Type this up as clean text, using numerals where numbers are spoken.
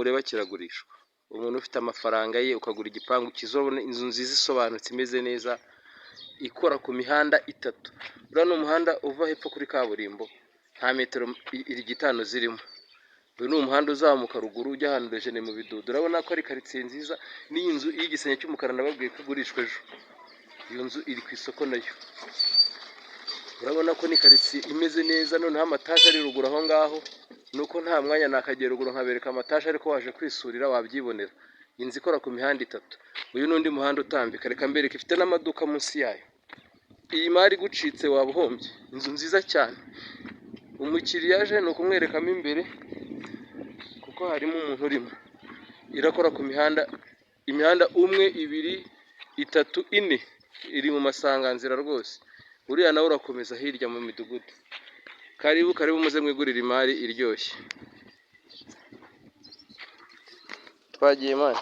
mureba kiragurishwa. Umuntu ufite amafaranga ye ukagura igipangu kizobona inzu nziza isobanutse imeze neza ikora ku mihanda 3. Uriya ni umuhanda uva hepfo kuri kaburimbo nta metero 5 zirimo. Uyu ni umuhanda uzamuka ruguru ujya ahantu Dejene mu Bidudu. Urabona ko ari karitsiye nziza, n'iyi nzu y'igisenge cy'umukara nababwiye ko igurishwa ejo. Iyo nzu iri ku isoko nayo. Urabona ko ni karitsiye imeze neza, noneho amataje ari ruguru aho ngaho, nuko nta mwanya nakagera ruguru nkabereka amataje, ariko waje kwisurira wabyibonera. Inzu ikora ku mihanda 3. Uyu n'undi muhanda utambika, reka mbereke ifite n'amaduka munsi yayo. Iyi mari gucitse wabuhombye. Inzu nziza cyane. Umukiriya aje ni ukumwerekamo imbere kuko harimo umuntu urimo. Irakora ku mihanda, imihanda 1, 2, 3, 4 iri mu masanganzira rwose. Uriya nawe urakomeza hirya mu midugudu. Karibu muze mwigurira imari iryoshye. Twagiye mani.